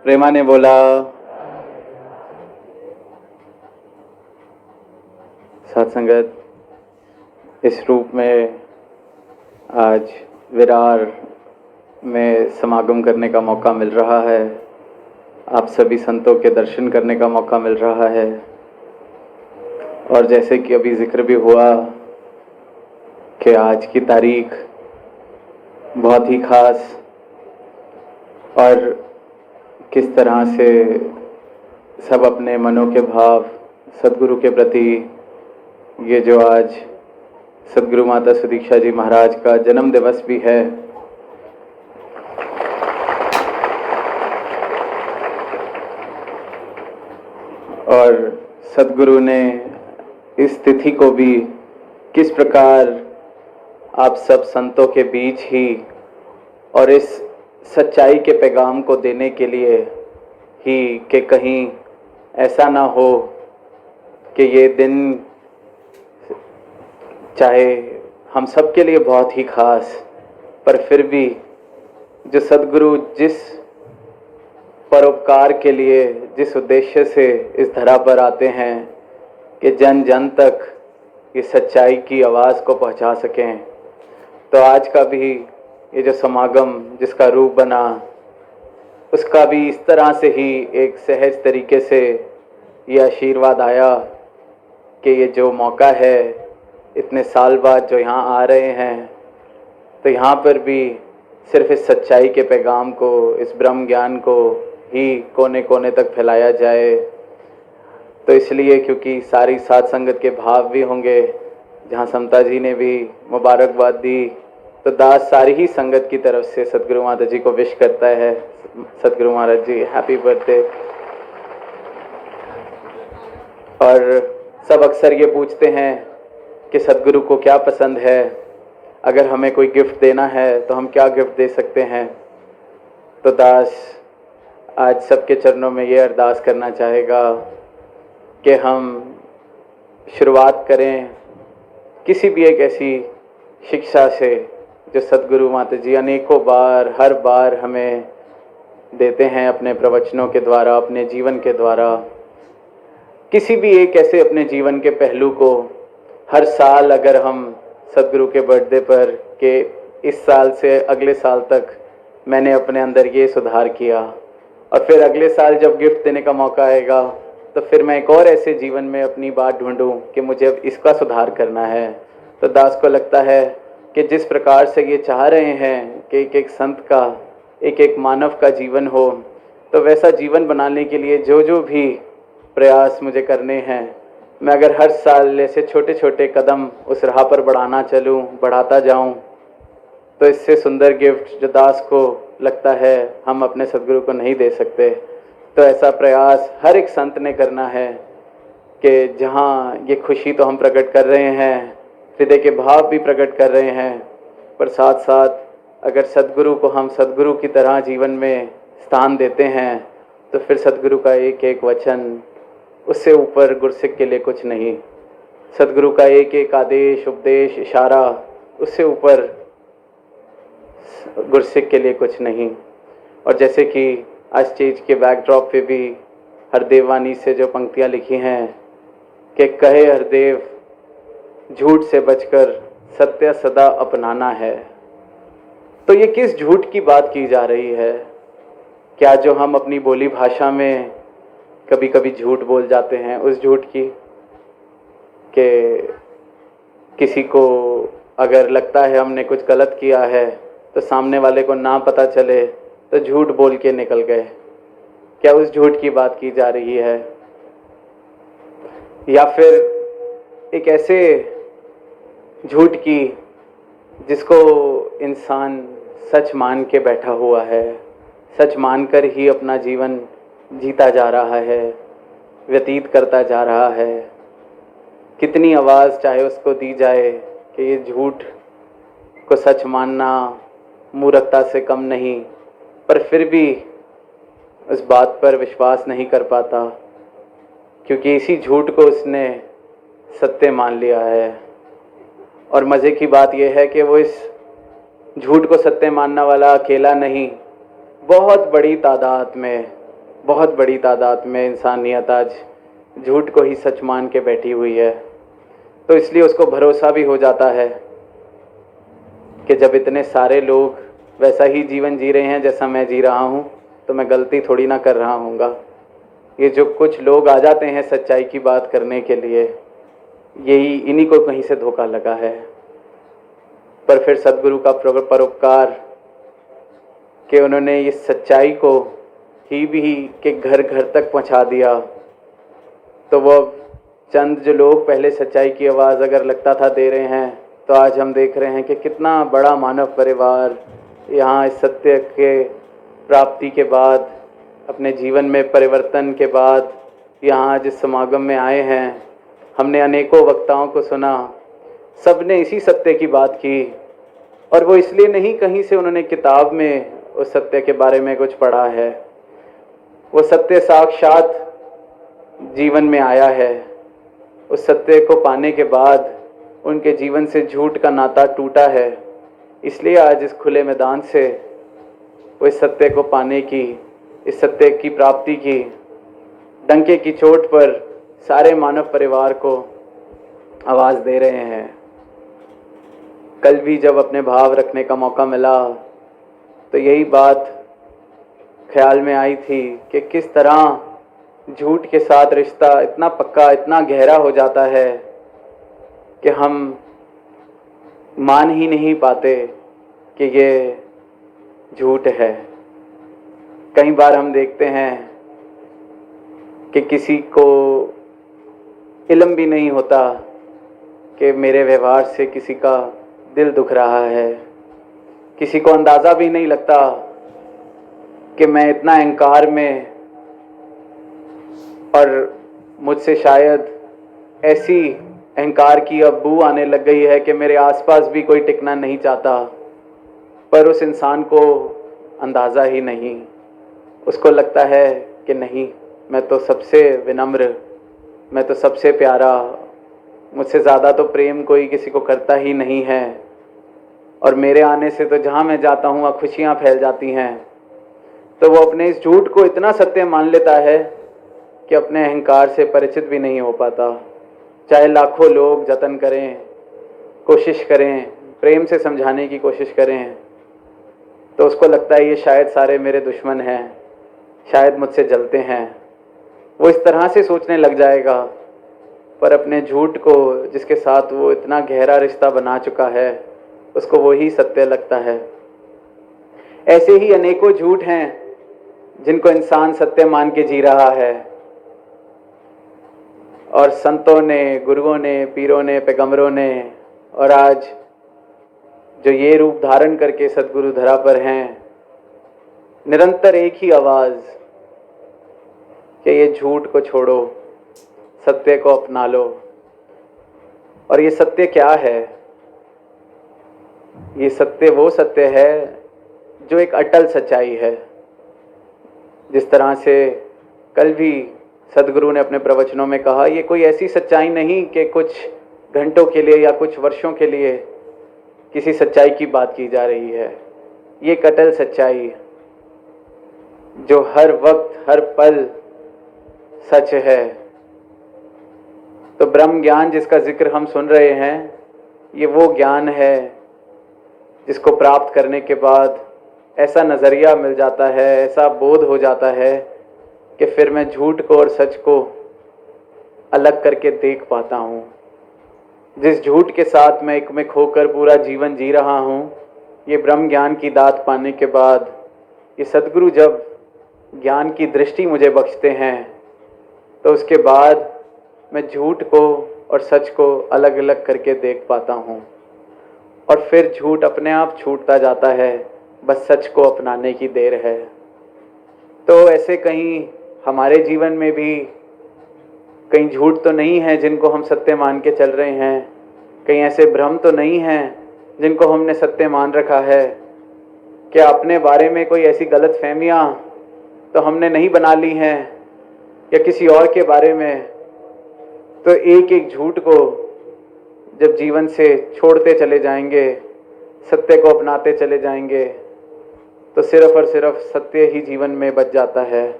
प्रेमा ने बोला। सत्संगत, इस रूप में आज विरार में समागम करने का मौका मिल रहा है। आप सभी संतों के दर्शन करने का मौका मिल रहा है। और जैसे कि अभी जिक्र भी हुआ कि आज की तारीख बहुत ही खास और किस तरह से सब अपने मनों के भाव सदगुरु के प्रति, ये जो आज सदगुरु माता सुदीक्षा जी महाराज का जन्म दिवस भी है, और सदगुरु ने इस तिथि को भी किस प्रकार आप सब संतों के बीच ही और इस सच्चाई के पैगाम को देने के लिए ही कि कहीं ऐसा ना हो कि ये दिन चाहे हम सब के लिए बहुत ही खास, पर फिर भी जो सदगुरु जिस परोपकार के लिए, जिस उद्देश्य से इस धरा पर आते हैं कि जन जन तक ये सच्चाई की आवाज़ को पहुंचा सकें, तो आज का भी ये जो समागम जिसका रूप बना, उसका भी इस तरह से ही एक सहज तरीके से ये आशीर्वाद आया कि ये जो मौका है, इतने साल बाद जो यहाँ आ रहे हैं, तो यहाँ पर भी सिर्फ इस सच्चाई के पैगाम को, इस ब्रह्म ज्ञान को ही कोने कोने तक फैलाया जाए। तो इसलिए क्योंकि सारी साध संगत के भाव भी होंगे, जहाँ समता जी ने भी मुबारकबाद दी, तो दास सारी ही संगत की तरफ से सदगुरु माता जी को विश करता है। सदगुरु महाराज जी हैप्पी बर्थडे। और सब अक्सर ये पूछते हैं कि सदगुरु को क्या पसंद है, अगर हमें कोई गिफ्ट देना है तो हम क्या गिफ्ट दे सकते हैं। तो दास आज सबके चरणों में ये अरदास करना चाहेगा कि हम शुरुआत करें किसी भी एक ऐसी शिक्षा से जो सदगुरु माता जी अनेकों बार, हर बार हमें देते हैं अपने प्रवचनों के द्वारा, अपने जीवन के द्वारा। किसी भी एक ऐसे अपने जीवन के पहलू को हर साल अगर हम सदगुरु के बर्थडे पर के इस साल से अगले साल तक मैंने अपने अंदर ये सुधार किया, और फिर अगले साल जब गिफ्ट देने का मौका आएगा तो फिर मैं एक और ऐसे जीवन में अपनी बात ढूंढूं कि मुझे अब इसका सुधार करना है। तो दास को लगता है कि जिस प्रकार से ये चाह रहे हैं कि एक एक संत का, एक एक मानव का जीवन हो, तो वैसा जीवन बनाने के लिए जो जो भी प्रयास मुझे करने हैं, मैं अगर हर साल ऐसे छोटे छोटे कदम उस राह पर बढ़ाता जाऊं, तो इससे सुंदर गिफ्ट जो दास को लगता है हम अपने सदगुरु को नहीं दे सकते। तो ऐसा प्रयास हर एक संत ने करना है कि जहाँ ये खुशी तो हम प्रकट कर रहे हैं, हृदय के भाव भी प्रकट कर रहे हैं, पर साथ साथ अगर सदगुरु को हम सदगुरु की तरह जीवन में स्थान देते हैं, तो फिर सदगुरु का एक एक वचन, उससे ऊपर गुरसिक के लिए कुछ नहीं। सदगुरु का एक एक आदेश, उपदेश, इशारा, उससे ऊपर गुरसिक के लिए कुछ नहीं। और जैसे कि आज स्टेज के बैकड्रॉप पे भी हरदेव वाणी से जो पंक्तियाँ लिखी हैं कि कहे हरदेव झूठ से बचकर सत्य सदा अपनाना है, तो ये किस झूठ की बात की जा रही है? क्या जो हम अपनी बोली भाषा में कभी कभी झूठ बोल जाते हैं, उस झूठ की कि किसी को अगर लगता है हमने कुछ गलत किया है तो सामने वाले को ना पता चले तो झूठ बोल के निकल गए, क्या उस झूठ की बात की जा रही है? या फिर एक ऐसे झूठ की जिसको इंसान सच मान के बैठा हुआ है, सच मानकर ही अपना जीवन जीता जा रहा है, व्यतीत करता जा रहा है। कितनी आवाज़ चाहे उसको दी जाए कि ये झूठ को सच मानना मूर्खता से कम नहीं, पर फिर भी उस बात पर विश्वास नहीं कर पाता, क्योंकि इसी झूठ को उसने सत्य मान लिया है। और मज़े की बात यह है कि वो इस झूठ को सत्य मानने वाला अकेला नहीं, बहुत बड़ी तादाद में बहुत बड़ी तादाद में इंसानियत आज झूठ को ही सच मान के बैठी हुई है। तो इसलिए उसको भरोसा भी हो जाता है कि जब इतने सारे लोग वैसा ही जीवन जी रहे हैं जैसा मैं जी रहा हूँ, तो मैं गलती थोड़ी ना कर रहा हूँगा। ये जो कुछ लोग आ जाते हैं सच्चाई की बात करने के लिए, यही इन्हीं को कहीं से धोखा लगा है। पर फिर सदगुरु का परोपकार कि उन्होंने इस सच्चाई को ही भी के घर घर तक पहुंचा दिया। तो वो चंद जो लोग पहले सच्चाई की आवाज़ अगर लगता था दे रहे हैं, तो आज हम देख रहे हैं कि कितना बड़ा मानव परिवार यहाँ इस सत्य के प्राप्ति के बाद, अपने जीवन में परिवर्तन के बाद यहाँ जिस समागम में आए हैं। हमने अनेकों वक्ताओं को सुना, सब ने इसी सत्य की बात की, और वो इसलिए नहीं कहीं से उन्होंने किताब में उस सत्य के बारे में कुछ पढ़ा है। वो सत्य साक्षात जीवन में आया है। उस सत्य को पाने के बाद उनके जीवन से झूठ का नाता टूटा है। इसलिए आज इस खुले मैदान से वो इस सत्य को पाने की, इस सत्य की प्राप्ति की डंके की चोट पर सारे मानव परिवार को आवाज़ दे रहे हैं। कल भी जब अपने भाव रखने का मौका मिला तो यही बात ख्याल में आई थी कि किस तरह झूठ के साथ रिश्ता इतना पक्का, इतना गहरा हो जाता है कि हम मान ही नहीं पाते कि ये झूठ है। कई बार हम देखते हैं कि किसी को इल्म भी नहीं होता कि मेरे व्यवहार से किसी का दिल दुख रहा है। किसी को अंदाज़ा भी नहीं लगता कि मैं इतना अहंकार में, और मुझसे शायद ऐसी अहंकार की अब बू आने लग गई है कि मेरे आसपास भी कोई टिकना नहीं चाहता। पर उस इंसान को अंदाज़ा ही नहीं, उसको लगता है कि नहीं, मैं तो सबसे विनम्र, मैं तो सबसे प्यारा, मुझसे ज़्यादा तो प्रेम कोई किसी को करता ही नहीं है, और मेरे आने से तो जहाँ मैं जाता हूँ वहाँ खुशियाँ फैल जाती हैं। तो वो अपने इस झूठ को इतना सत्य मान लेता है कि अपने अहंकार से परिचित भी नहीं हो पाता। चाहे लाखों लोग जतन करें, कोशिश करें, प्रेम से समझाने की कोशिश करें, तो उसको लगता है ये शायद सारे मेरे दुश्मन हैं, शायद मुझसे जलते हैं। वो इस तरह से सोचने लग जाएगा। पर अपने झूठ को जिसके साथ वो इतना गहरा रिश्ता बना चुका है, उसको वही सत्य लगता है। ऐसे ही अनेकों झूठ हैं जिनको इंसान सत्य मान के जी रहा है, और संतों ने, गुरुओं ने, पीरों ने, पैगंबरों ने, और आज जो ये रूप धारण करके सदगुरु धरा पर हैं, निरंतर एक ही आवाज़ कि ये झूठ को छोड़ो, सत्य को अपना लो। और ये सत्य क्या है? ये सत्य वो सत्य है जो एक अटल सच्चाई है। जिस तरह से कल भी सदगुरु ने अपने प्रवचनों में कहा, ये कोई ऐसी सच्चाई नहीं कि कुछ घंटों के लिए या कुछ वर्षों के लिए किसी सच्चाई की बात की जा रही है। ये एक अटल सच्चाई जो हर वक्त, हर पल सच है। तो ब्रह्म ज्ञान जिसका जिक्र हम सुन रहे हैं, ये वो ज्ञान है जिसको प्राप्त करने के बाद ऐसा नज़रिया मिल जाता है, ऐसा बोध हो जाता है कि फिर मैं झूठ को और सच को अलग करके देख पाता हूँ। जिस झूठ के साथ मैं एक में खोकर पूरा जीवन जी रहा हूँ, ये ब्रह्म ज्ञान की दात पाने के बाद, ये सदगुरु जब ज्ञान की दृष्टि मुझे बख्शते हैं, तो उसके बाद मैं झूठ को और सच को अलग अलग करके देख पाता हूँ। और फिर झूठ अपने आप छूटता जाता है, बस सच को अपनाने की देर है। तो ऐसे कहीं हमारे जीवन में भी कहीं झूठ तो नहीं है जिनको हम सत्य मान के चल रहे हैं, कहीं ऐसे भ्रम तो नहीं हैं जिनको हमने सत्य मान रखा है। क्या अपने बारे में कोई ऐसी गलत फहमियाँ तो हमने नहीं बना ली हैं, या किसी और के बारे में? तो एक एक झूठ को जब जीवन से छोड़ते चले जाएंगे, सत्य को अपनाते चले जाएंगे, तो सिर्फ और सिर्फ सत्य ही जीवन में बच जाता है।